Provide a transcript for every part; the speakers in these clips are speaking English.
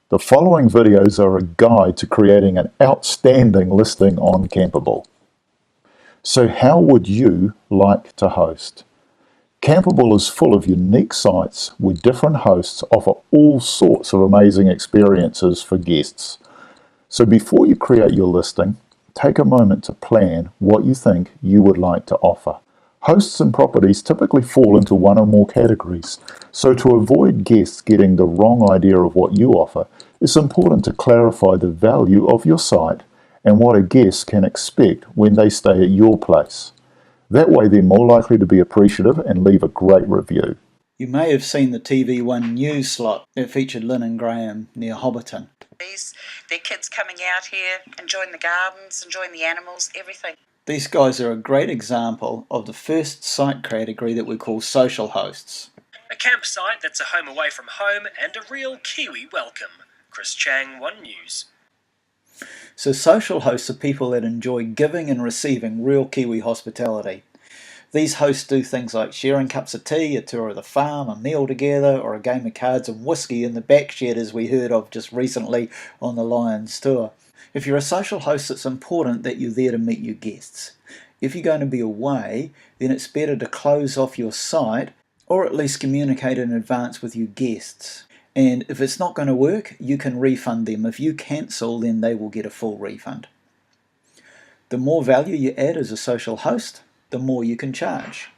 The following videos are a guide to creating an outstanding listing on Campable. So how would you like to host? Campable is full of unique sites where different hosts offer all sorts of amazing experiences for guests. So before you create your listing, take a moment to plan what you think you would like to offer. Hosts and properties typically fall into one or more categories, so to avoid guests getting the wrong idea of what you offer, it's important to clarify the value of your site and what a guest can expect when they stay at your place. That way they're more likely to be appreciative and leave a great review. You may have seen the TV1 news slot that featured Lynn and Graham near Hobbiton. Their kids coming out here, enjoying the gardens, enjoying the animals, everything. These guys are a great example of the first site category that we call social hosts. A campsite that's a home away from home and a real Kiwi welcome. Chris Chang, One News. So social hosts are people that enjoy giving and receiving real Kiwi hospitality. These hosts do things like sharing cups of tea, a tour of the farm, a meal together, or a game of cards and whiskey in the back shed, as we heard of just recently on the Lions tour. If you're a social host, it's important that you're there to meet your guests. If you're going to be away, then it's better to close off your site or at least communicate in advance with your guests. And if it's not going to work, you can refund them. If you cancel, then they will get a full refund. The more value you add as a social host, the more you can charge.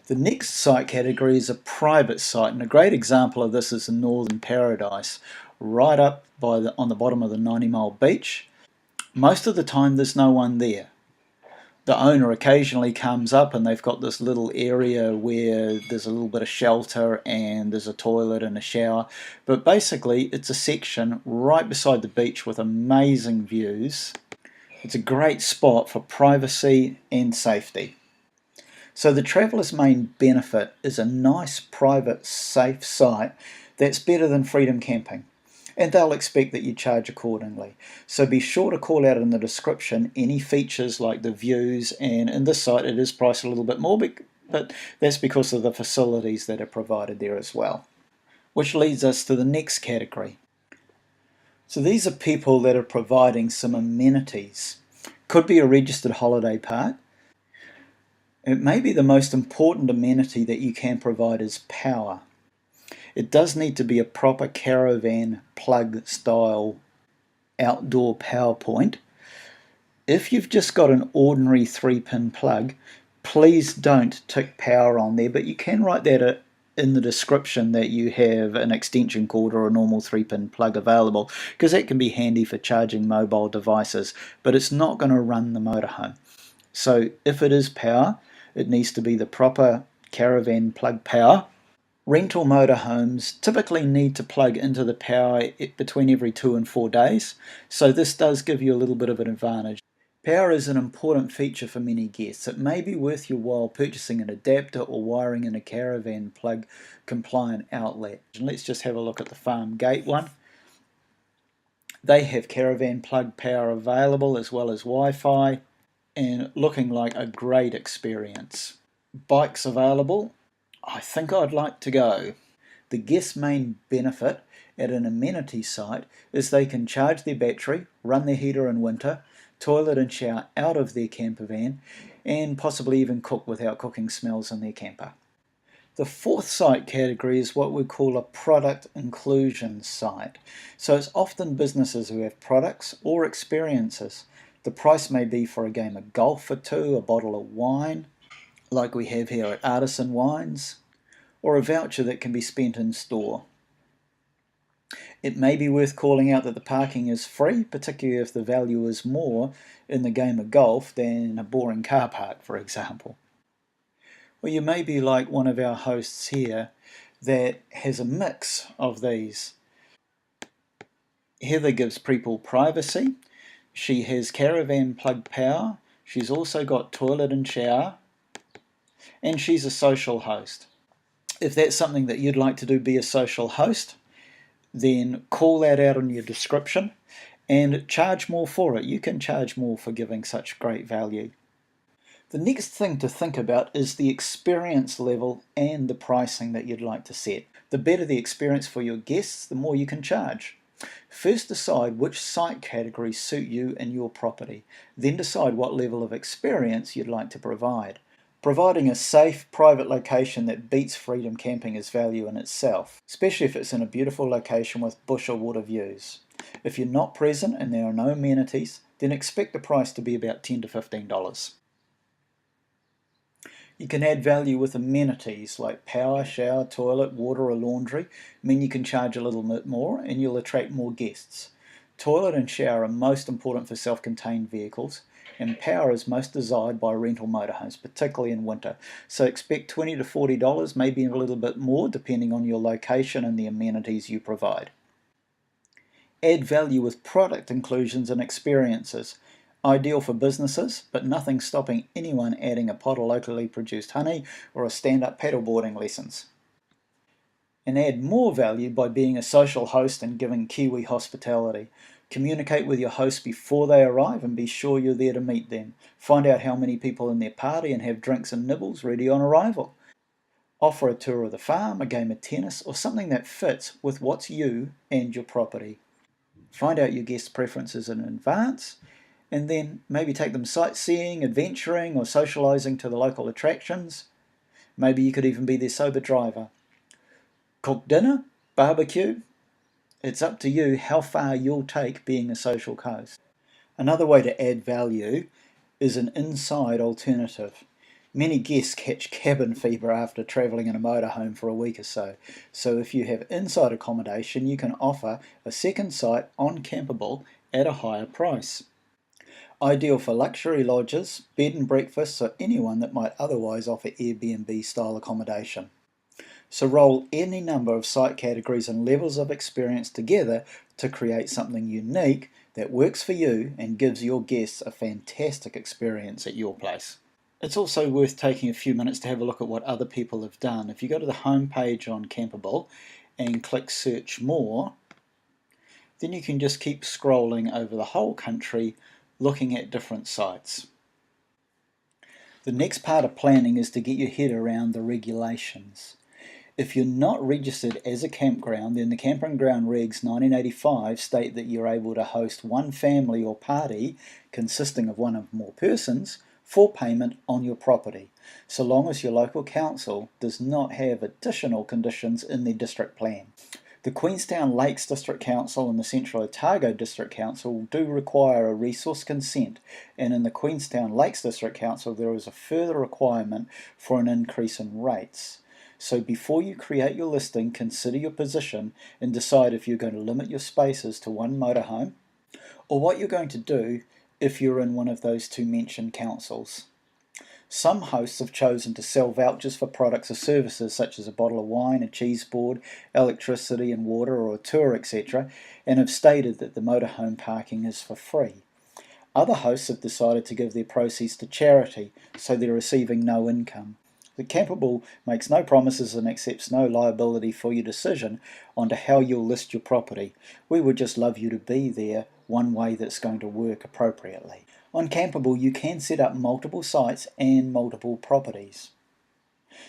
The next site category is a private site, and a great example of this is the Northern Paradise, right up on the bottom of the 90 Mile beach. Most of the time there's no one there. The owner occasionally comes up and they've got this little area where there's a little bit of shelter and there's a toilet and a shower, but basically it's a section right beside the beach with amazing views. It's a great spot for privacy and safety. So the traveller's main benefit is a nice, private, safe site that's better than freedom camping. And they'll expect that you charge accordingly. So be sure to call out in the description any features like the views, and in this site it is priced a little bit more, but that's because of the facilities that are provided there as well. Which leads us to the next category. So these are people that are providing some amenities. Could be a registered holiday park. It may be the most important amenity that you can provide is power. It does need to be a proper caravan plug style outdoor power point. If you've just got an ordinary 3-pin plug, please don't tick power on there, but you can write that in the description that you have an extension cord or a normal 3-pin plug available, because that can be handy for charging mobile devices, but it's not going to run the motorhome. So if it is power, it needs to be the proper caravan plug power. Rental motorhomes typically need to plug into the power between every 2 and 4 days, so this does give you a little bit of an advantage. Power is an important feature for many guests. It may be worth your while purchasing an adapter or wiring in a caravan plug compliant outlet. And let's just have a look at the farm gate one. They have caravan plug power available as well as Wi-Fi, and looking like a great experience. Bikes available. I think I'd like to go. The guest's main benefit at an amenity site is they can charge their battery, run their heater in winter, toilet and shower out of their camper van, and possibly even cook without cooking smells in their camper. The fourth site category is what we call a product inclusion site. So it's often businesses who have products or experiences. The price may be for a game of golf or two, a bottle of wine, like we have here at Artisan Wines, or a voucher that can be spent in store. It may be worth calling out that the parking is free, particularly if the value is more in the game of golf than a boring car park, for example. Or you may be like one of our hosts here that has a mix of these. Heather gives people privacy. She has caravan plug power. She's also got toilet and shower. And she's a social host. If that's something that you'd like to do, be a social host, then call that out in your description and charge more for it. You can charge more for giving such great value. The next thing to think about is the experience level and the pricing that you'd like to set. The better the experience for your guests, the more you can charge. First decide which site categories suit you and your property, then decide what level of experience you'd like to provide. Providing a safe, private location that beats freedom camping is value in itself, especially if it's in a beautiful location with bush or water views. If you're not present and there are no amenities, then expect the price to be about $10 to $15. You can add value with amenities like power, shower, toilet, water or laundry. Mean you can charge a little bit more and you'll attract more guests. Toilet and shower are most important for self-contained vehicles, and power is most desired by rental motorhomes, particularly in winter. So expect $20 to $40, maybe a little bit more depending on your location and the amenities you provide. Add value with product inclusions and experiences. Ideal for businesses, but nothing stopping anyone adding a pot of locally produced honey or a stand-up paddleboarding lessons. And add more value by being a social host and giving Kiwi hospitality. Communicate with your hosts before they arrive and be sure you're there to meet them. Find out how many people in their party and have drinks and nibbles ready on arrival. Offer a tour of the farm, a game of tennis, or something that fits with what's you and your property. Find out your guests' preferences in advance, and then maybe take them sightseeing, adventuring, or socialising to the local attractions. Maybe you could even be their sober driver. Cook dinner? Barbecue? It's up to you how far you'll take being a social host. Another way to add value is an inside alternative. Many guests catch cabin fever after travelling in a motorhome for a week or so. So if you have inside accommodation, you can offer a second site on Campable at a higher price. Ideal for luxury lodges, bed and breakfasts, or anyone that might otherwise offer Airbnb style accommodation. So roll any number of site categories and levels of experience together to create something unique that works for you and gives your guests a fantastic experience at your place. It's also worth taking a few minutes to have a look at what other people have done. If you go to the home page on Campable and click Search More, then you can just keep scrolling over the whole country looking at different sites. The next part of planning is to get your head around the regulations. If you're not registered as a campground, then the Camping Ground Regs 1985 state that you're able to host one family or party consisting of one or more persons for payment on your property, so long as your local council does not have additional conditions in their district plan. The Queenstown Lakes District Council and the Central Otago District Council do require a resource consent, and in the Queenstown Lakes District Council there is a further requirement for an increase in rates. So before you create your listing, consider your position and decide if you're going to limit your spaces to one motorhome, or what you're going to do if you're in one of those two mentioned councils. Some hosts have chosen to sell vouchers for products or services such as a bottle of wine, a cheese board, electricity and water, or a tour, etc., and have stated that the motorhome parking is for free. Other hosts have decided to give their proceeds to charity, so they're receiving no income. The Campable makes no promises and accepts no liability for your decision on to how you'll list your property. We would just love you to be there one way that's going to work appropriately. On Campable, you can set up multiple sites and multiple properties.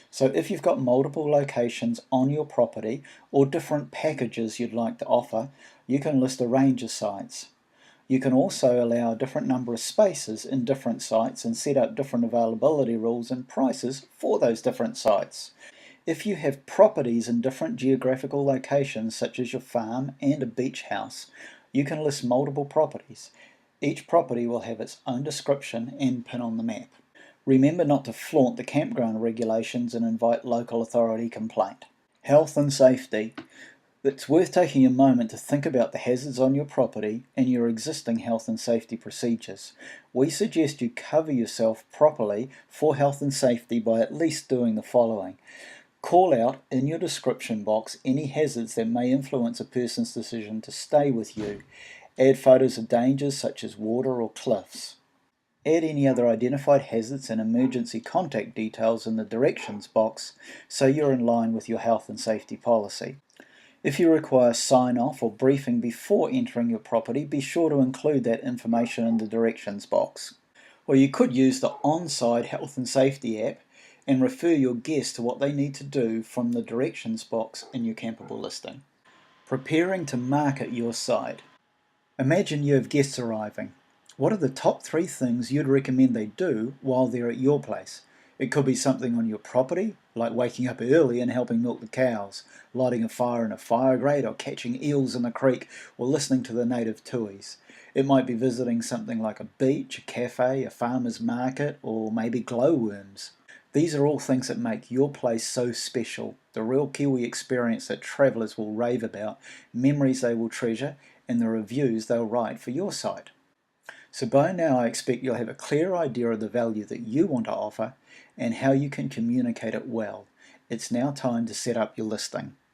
So if you've got multiple locations on your property or different packages you'd like to offer, you can list a range of sites. You can also allow a different number of spaces in different sites and set up different availability rules and prices for those different sites. If you have properties in different geographical locations, such as your farm and a beach house, you can list multiple properties. Each property will have its own description and pin on the map. Remember not to flaunt the campground regulations and invite local authority complaint. Health and safety. It's worth taking a moment to think about the hazards on your property and your existing health and safety procedures. We suggest you cover yourself properly for health and safety by at least doing the following. Call out in your description box any hazards that may influence a person's decision to stay with you. Add photos of dangers such as water or cliffs. Add any other identified hazards and emergency contact details in the directions box so you're in line with your health and safety policy. If you require sign-off or briefing before entering your property, be sure to include that information in the directions box. Well, you could use the on-site health and safety app and refer your guests to what they need to do from the directions box in your Campable listing. Preparing to market your site. Imagine you have guests arriving. What are the top 3 things you'd recommend they do while they're at your place? It could be something on your property, like waking up early and helping milk the cows, lighting a fire in a fire grate, or catching eels in the creek, or listening to the native tuis. It might be visiting something like a beach, a cafe, a farmer's market, or maybe glowworms. These are all things that make your place so special, the real Kiwi experience that travellers will rave about, memories they will treasure, and the reviews they'll write for your site. So by now I expect you'll have a clear idea of the value that you want to offer and how you can communicate it well. It's now time to set up your listing.